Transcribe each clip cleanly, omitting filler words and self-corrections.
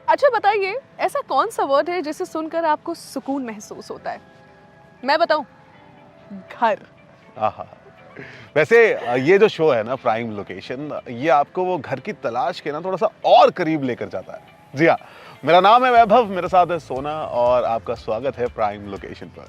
अच्छा बताइए, ऐसा कौन सा वर्ड है जिसे सुनकर आपको सुकून महसूस होता है? मैं बताऊं, घर। आहा। वैसे ये जो शो है ना प्राइम लोकेशन, ये आपको वो घर की तलाश के ना थोड़ा सा और करीब लेकर जाता है। जी हाँ, मेरा नाम है वैभव, मेरे साथ है सोना और आपका स्वागत है प्राइम लोकेशन पर।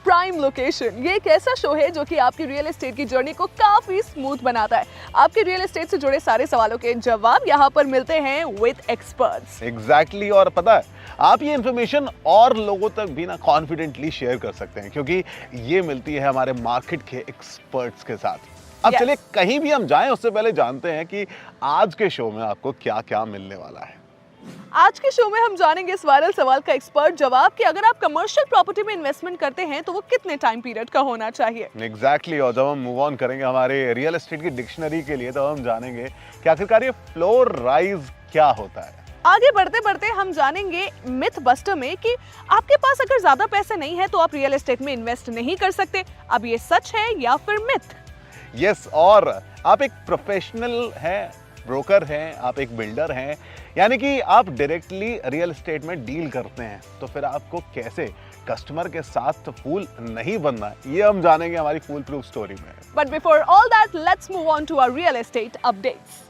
प्राइम लोकेशन ये एक ऐसा शो है जो कि आपकी रियल एस्टेट की जर्नी को काफी स्मूथ बनाता है। आपके रियल एस्टेट से जुड़े सारे सवालों के जवाब यहाँ पर मिलते हैं विद एक्सपर्ट्स। एग्जैक्टली और पता है, आप ये इन्फॉर्मेशन और लोगों तक भी ना कॉन्फिडेंटली शेयर कर सकते हैं क्योंकि ये मिलती है हमारे मार्केट के एक्सपर्ट्स के साथ। अब चलिए कहीं भी हम जाएं उससे पहले जानते हैं कि आज के शो में आपको क्या-क्या मिलने वाला है। आज के शो में हम जानेंगे इस वायरल सवाल का एक्सपर्ट जवाब कि अगर आप कमर्शियल प्रॉपर्टी में इन्वेस्टमेंट करते हैं तो वो कितने टाइम पीरियड का होना चाहिए। एग्जैक्टली और जब हम मूव ऑन करेंगे हमारे रियल एस्टेट की डिक्शनरी के लिए, तो हम जानेंगे कि आखिरकार ये फ्लोर राइज क्या होता है। आगे बढ़ते बढ़ते हम जानेंगे मिथ बस्टर में कि आपके पास अगर ज्यादा पैसे नहीं है तो आप रियल एस्टेट में इन्वेस्ट नहीं कर सकते। अब ये सच है या फिर मिथ? यस, और आप एक प्रोफेशनल हैं, ब्रोकर हैं, आप एक बिल्डर हैं, यानी कि आप डायरेक्टली रियल एस्टेट में डील करते हैं, तो फिर आपको कैसे कस्टमर के साथ फूल नहीं बनना है, ये हम जानेंगे हमारी फूल प्रूफ स्टोरी में। But before all that let's move on to our real estate updates.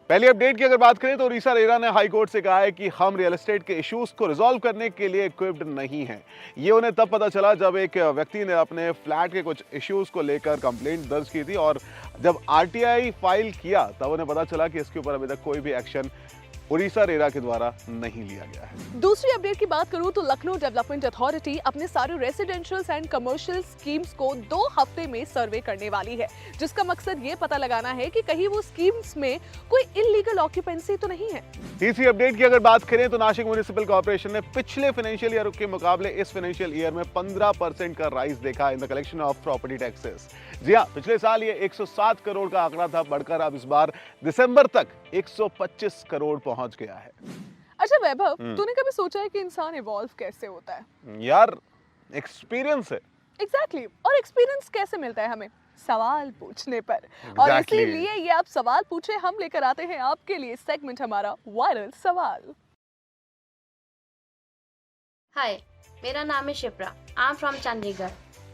पहली अपडेट की अगर बात करें तो उड़ीसा रेरा ने हाई कोर्ट से कहा है कि हम रियल एस्टेट के इश्यूज को रिजॉल्व करने के लिए इक्विप्ड नहीं हैं। ये उन्हें तब पता चला जब एक व्यक्ति ने अपने फ्लैट के कुछ इश्यूज को लेकर कंप्लेंट दर्ज की थी और जब आरटीआई फाइल किया तब उन्हें पता चला कि इसके ऊपर अभी तक कोई भी एक्शन उड़ीसा रेरा के द्वारा नहीं लिया गया है। दूसरी अपडेट की बात करूं तो लखनऊ डेवलपमेंट अथॉरिटी अपने सारे रेसिडेंशियल एंड कमर्शियल स्कीम्स को 2 हफ्ते में सर्वे करने वाली है, जिसका मकसद ये पता लगाना है कि कहीं वो स्कीम्स में कोई इलीगल ऑक्यूपेंसी तो नहीं है। तीसरी अपडेट की अगर बात करें तो नासिक म्युनिसिपल कॉर्पोरेशन ने पिछले फाइनेंशियल ईयर के मुकाबले इस फाइनेंशियल ईयर में 15% का राइज देखा in the collection of property taxes. जी हाँ, पिछले साल ये 107 करोड़ का आंकड़ा था, बढ़कर अब इस बार दिसंबर तक 125 करोड़ पहुंच गया है। अच्छा वैभव, तूने कभी सोचा है कि इंसान इवॉल्व कैसे होता है? यार, एक्सपीरियंस है। एग्जैक्टली, और एक्सपीरियंस कैसे मिलता है हमें? सवाल पूछने पर। और इसीलिए ये आप सवाल पूछे हम लेकर आते हैं आपके लिए सेगमेंट हमारा वायरल सवाल। हाय, मेरा नाम है Shipra. I am from Chandigarh.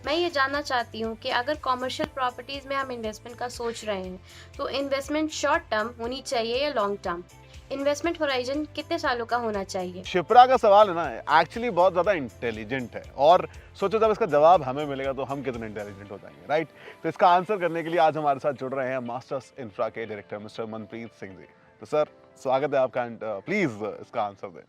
मैं ये जानना चाहती हूँ कि अगर कॉमर्शियल प्रॉपर्टीज़ में हम इन्वेस्टमेंट का सोच रहे हैं तो इन्वेस्टमेंट शॉर्ट टर्म होनी चाहिए या लॉन्ग टर्म? इन्वेस्टमेंट होराइजन कितने सालों का होना चाहिए? शिप्रा का सवाल है ना, एक्चुअली बहुत ज़्यादा इंटेलिजेंट है और सोचो जब इसका जवाब हमें मिलेगा तो हम कितने इंटेलिजेंट हो जाएंगे, राइट? तो इसका आंसर करने के लिए आज हमारे साथ जुड़ रहे हैं मास्टर्स इंफ्रा के डायरेक्टर मिस्टर मनप्रीत सिंह जी। तो सर, स्वागत है आपका, प्लीज इसका आंसर दें।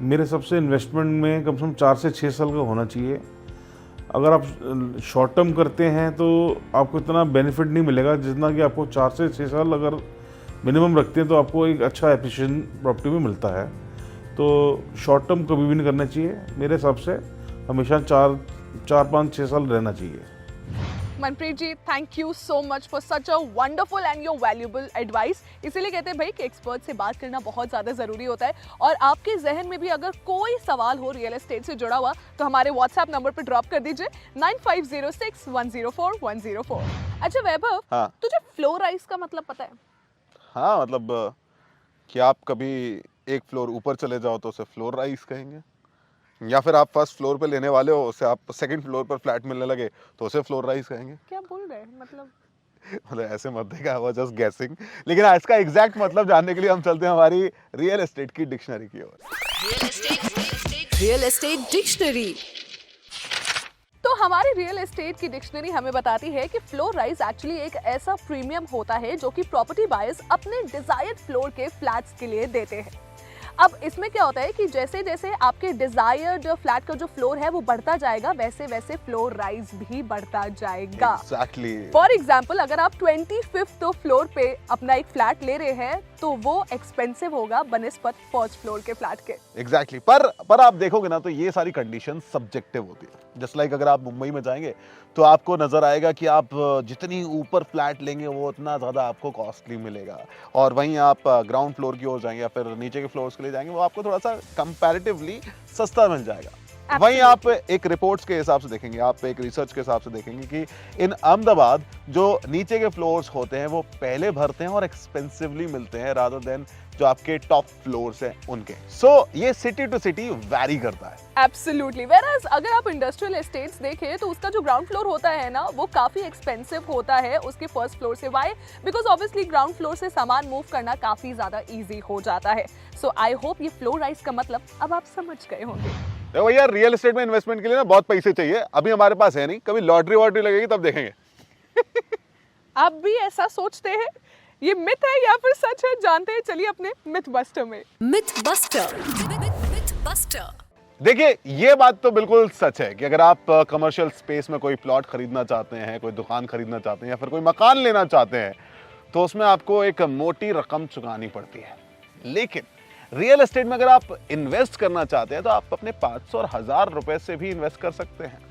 मेरे हिसाब से इन्वेस्टमेंट में कम से कम 4 से 6 साल का होना चाहिए। अगर आप शॉर्ट टर्म करते हैं तो आपको इतना बेनिफिट नहीं मिलेगा जितना कि आपको 4 से 6 साल अगर मिनिमम रखते हैं तो आपको एक अच्छा एप्रिसिएशन प्रॉपर्टी में मिलता है। तो शॉर्ट टर्म कभी भी नहीं करना चाहिए, मेरे हिसाब से हमेशा 4-5-6 साल रहना चाहिए। Manpreet ji, thank you so much for such a wonderful and your valuable advice. इसीलिए कहते हैं भाई कि एक्सपर्ट से बात करना बहुत ज़्यादा ज़रूरी होता है। और आपके जहन में भी अगर कोई सवाल हो रियल एस्टेट से जुड़ा हुआ तो हमारे व्हाट्सएप नंबर पर ड्रॉप कर दीजिए 9506104104। अच्छा वैभव, हाँ। तुझे फ्लोर राइज का मतलब पता है? हाँ, मतलब कि आप कभी एक फ्लोर ऊपर चले जाओ तो उसे फ्लोर राइज कहेंगे, या फिर आप फर्स्ट फ्लोर पे लेने वाले हो, उससे आप सेकंड फ्लोर पर फ्लैट मिलने लगे तो उसे फ्लोर राइज कहेंगे। क्या बोल रहे हैं मतलब ऐसे मत देखा, वो जस्ट गेसिंग। लेकिन इसका एग्जैक्ट मतलब जानने के लिए हम चलते हैं हमारी रियल एस्टेट की डिक्शनरी की ओर। Real estate dictionary. तो हमारी रियल एस्टेट की डिक्शनरी हमें बताती है कि फ्लोर राइज एक्चुअली एक ऐसा प्रीमियम होता है जो कि प्रॉपर्टी बायर्स अपने डिजायर्ड फ्लोर के फ्लैट्स के लिए देते हैं। अब इसमें क्या होता है कि जैसे जैसे आपके डिजायर्ड फ्लैट का जो फ्लोर है वो बढ़ता जाएगा, वैसे वैसे फ्लोर राइज भी बढ़ता जाएगा। Exactly. फॉर एग्जाम्पल, अगर आप 25th फ्लोर पे अपना एक फ्लैट ले रहे हैं तो वो एक्सपेंसिव होगा बनिस्बत फर्स्ट फ्लोर के फ्लैट के। एग्जैक्टली पर आप देखोगे ना तो ये सारी कंडीशन सब्जेक्टिव होती है। जस्ट लाइक अगर आप मुंबई में जाएंगे तो आपको नजर आएगा कि आप जितनी ऊपर फ्लैट लेंगे वो उतना ज़्यादा आपको कॉस्टली मिलेगा, और वहीं आप ग्राउंड फ्लोर की ओर जाएंगे या फिर नीचे के फ्लोर्स के लिए जाएंगे वो आपको थोड़ा सा कंपैरेटिवली सस्ता मिल जाएगा। वहीं आप एक रिपोर्ट्स के हिसाब से देखेंगे, आप एक रिसर्च के हिसाब से देखेंगे कि इन अहमदाबाद जो नीचे के फ्लोर्स होते हैं वो पहले भरते हैं और एक्सपेंसिवली मिलते हैं रादर देन जो आपके टॉप फ्लोर्स हैं उनके। सो ये सिटी टू सिटी वैरी करता है। एब्सोल्युटली। वेयरएज अगर आप इंडस्ट्रियल एस्टेट्स देखें तो उसका जो ग्राउंड फ्लोर होता है ना वो काफी एक्सपेंसिव होता है उसके फर्स्ट फ्लोर से। Why? Because obviously ground floor से सामान मूव करना काफी ज्यादा इजी हो जाता है। सो आई होप ये फ्लोर राइज का मतलब अब आप समझ गए होंगे। देखो भैया, रियल एस्टेट में इन्वेस्टमेंट के लिए ना बहुत पैसे चाहिए, अभी हमारे पास है नहीं, कभी लॉटरी वॉटरी लगेगी तब देखेंगे। आप भी ऐसा सोचते हैं? ये मिथ है या फिर सच है, जानते हैं, चलिए अपने मिथ बस्टर में। Myth buster. देखिए, ये बात तो बिल्कुल सच है कि अगर आप कमर्शियल स्पेस में कोई प्लॉट खरीदना चाहते हैं, कोई दुकान खरीदना चाहते हैं या फिर कोई मकान लेना चाहते हैं तो उसमें आपको एक मोटी रकम चुकानी पड़ती है। लेकिन रियल एस्टेट में अगर आप इन्वेस्ट करना चाहते हैं तो आप अपने 500 और 1000 रुपए से भी इन्वेस्ट कर सकते हैं।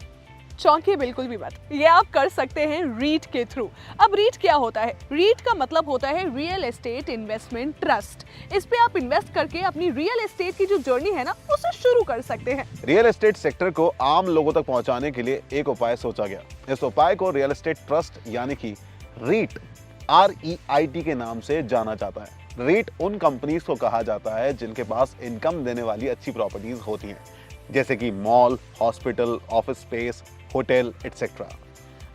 चौंकिए बिल्कुल भी मत, ये आप कर सकते हैं रीट के थ्रू। अब रीट क्या होता है? रीट का मतलब होता है रियल एस्टेट इन्वेस्टमेंट ट्रस्ट। इस पे आप इन्वेस्ट करके अपनी रियल एस्टेट की जो जर्नी है ना उसे शुरू कर सकते हैं। रियल एस्टेट सेक्टर को आम लोगों तक पहुंचाने के लिए एक उपाय सोचा गया। इस उपाय को रियल एस्टेट ट्रस्ट यानी कि रीट REIT के नाम से जाना जाता है। रीट उन कंपनीज को कहा जाता है जिनके पास इनकम देने वाली अच्छी प्रॉपर्टीज होती हैं, जैसे कि mall, hospital, office space, hotel etcetera.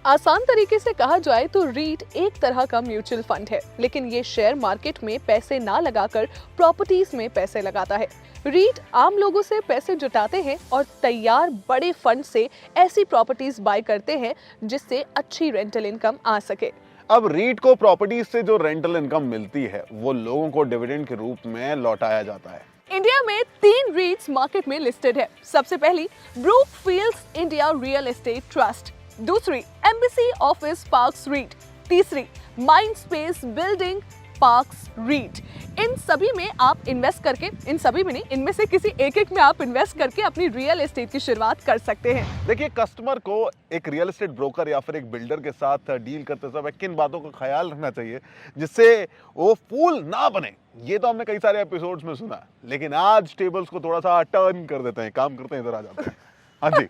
आसान तरीके से कहा जाए तो रीट एक तरह का म्यूचुअल फंड है, लेकिन ये शेयर मार्केट में पैसे ना लगाकर प्रॉपर्टीज में पैसे लगाता है। रीट आम लोगों से पैसे जुटाते हैं और तैयार बड़े फंड से ऐसी प्रॉपर्टीज बाय करते हैं जिससे अच्छी रेंटल इनकम आ सके। अब रीट को प्रॉपर्टीज से जो रेंटल इनकम मिलती है वो लोगों को डिविडेंड के रूप में लौटाया जाता है। इंडिया में 3 रीट्स मार्केट में लिस्टेड है। सबसे पहली Brookfields India real estate trust, दूसरी एम्बेसी ऑफिस पार्क्स रीट, तीसरी mind space building parks REIT. इन सभी में आप इन्वेस्ट करके, इन सभी में नहीं, इनमें से किसी एक में आप इन्वेस्ट करके अपनी रियल एस्टेट की शुरुआत कर सकते हैं। देखिए, कस्टमर को एक रियल एस्टेट ब्रोकर या फिर एक बिल्डर के साथ डील करते समय किन बातों का ख्याल रखना चाहिए जिससे वो फूल ना बने, ये तो हमने कई सारे एपिसोड्स में सुना, लेकिन आज टेबल्स को थोड़ा सा टर्न कर देते हैं, काम करते हैं, इधर आ जाते हैं। हाँ जी,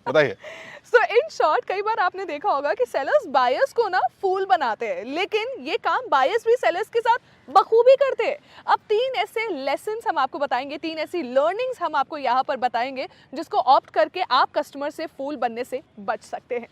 बताइए। सो इन शॉर्ट, कई बार आपने देखा होगा कि सेलर्स बायर्स को ना फूल बनाते हैं, लेकिन ये काम बायर्स भी सेलर्स के साथ बखूबी करते हैं। अब 3 ऐसे लेसन्स हम आपको बताएंगे, 3 ऐसी लर्निंग्स हम आपको यहाँ पर बताएंगे जिसको ऑप्ट करके आप कस्टमर से फूल बनने से बच सकते हैं।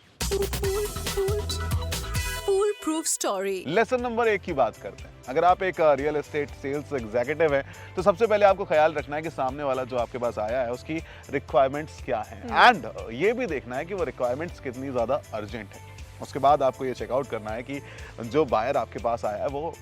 फूल प्रूफ स्टोरी। लेसन नंबर 1 की बात करते हैं। अगर आप एक रियल एस्टेट सेल्स एग्जीक्यूटिव हैं तो सबसे पहले आपको ख्याल रखना है कि सामने वाला जो आपके पास आया है उसकी रिक्वायरमेंट्स क्या हैं, एंड ये भी देखना है कि वो रिक्वायरमेंट्स कितनी ज़्यादा अर्जेंट है। उसके बाद आपको ये चेकआउट करना है कि जो बायर आपके पास आया है वो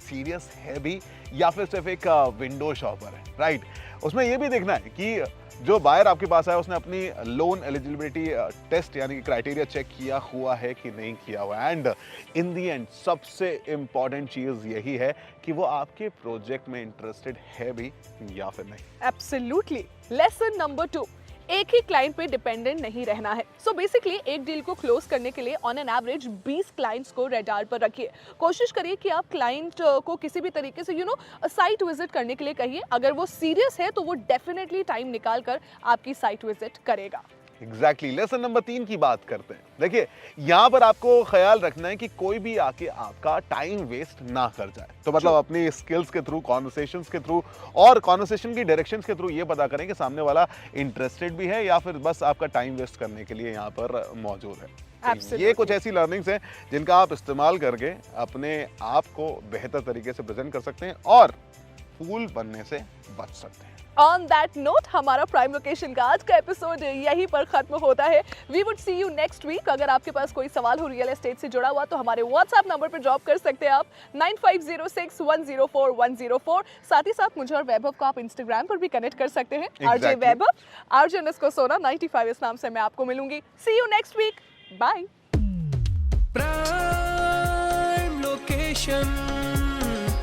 सीरियस है भी या फिर सिर्फ एक विंडो शॉपर है, राइट। उसमें ये भी देखना है कि जो बायर आपके पास आया उसने अपनी लोन एलिजिबिलिटी टेस्ट यानी कि क्राइटेरिया चेक किया हुआ है कि नहीं किया हुआ, एंड इन दी एंड सबसे इम्पॉर्टेंट चीज़ यही है कि वो आपके प्रोजेक्ट में इंटरेस्टेड है भी या फिर नहीं। एब्सोल्युटली। लेसन नंबर 2, एक ही क्लाइंट पे डिपेंडेंट नहीं रहना है। सो बेसिकली एक डील को क्लोज करने के लिए ऑन एन एवरेज 20 क्लाइंट्स को रडार पर रखिए। कोशिश करिए कि आप क्लाइंट को किसी भी तरीके से साइट विजिट करने के लिए कहिए। अगर वो सीरियस है तो वो डेफिनेटली टाइम निकाल कर आपकी साइट विजिट करेगा। एग्जैक्टली। लेसन नंबर 3 की बात करते हैं। देखिए, यहाँ पर आपको ख्याल रखना है कि कोई भी आके आपका टाइम वेस्ट ना कर जाए। तो मतलब अपनी स्किल्स के थ्रू, कॉन्वर्सेशंस के थ्रू और कॉन्वर्सेशन की डायरेक्शंस के थ्रू ये पता करें कि सामने वाला इंटरेस्टेड भी है या फिर बस आपका टाइम वेस्ट करने के लिए यहाँ पर मौजूद है। तो ये कुछ ऐसी लर्निंग्स हैं जिनका आप इस्तेमाल करके अपने आप को बेहतर तरीके से प्रेजेंट कर सकते हैं और फूल बनने से बच सकते हैं। ऑन दैट नोट, हमारा प्राइम लोकेशन का आज का एपिसोड यहीं पर खत्म होता है। We would see you next week. अगर आपके पास कोई सवाल हो रियल एस्टेट से जुड़ा हुआ तो हमारे व्हाट्सएप नंबर पर ड्रॉप कर सकते हैं आप 9506104104। साथ ही साथ मुझे और वैभव को आप इंस्टाग्राम पर भी कनेक्ट कर सकते हैं। RJ वैभव, RJ_Sona 95 इस नाम से मैं आपको मिलूंगी। See you next week, bye. Prime location.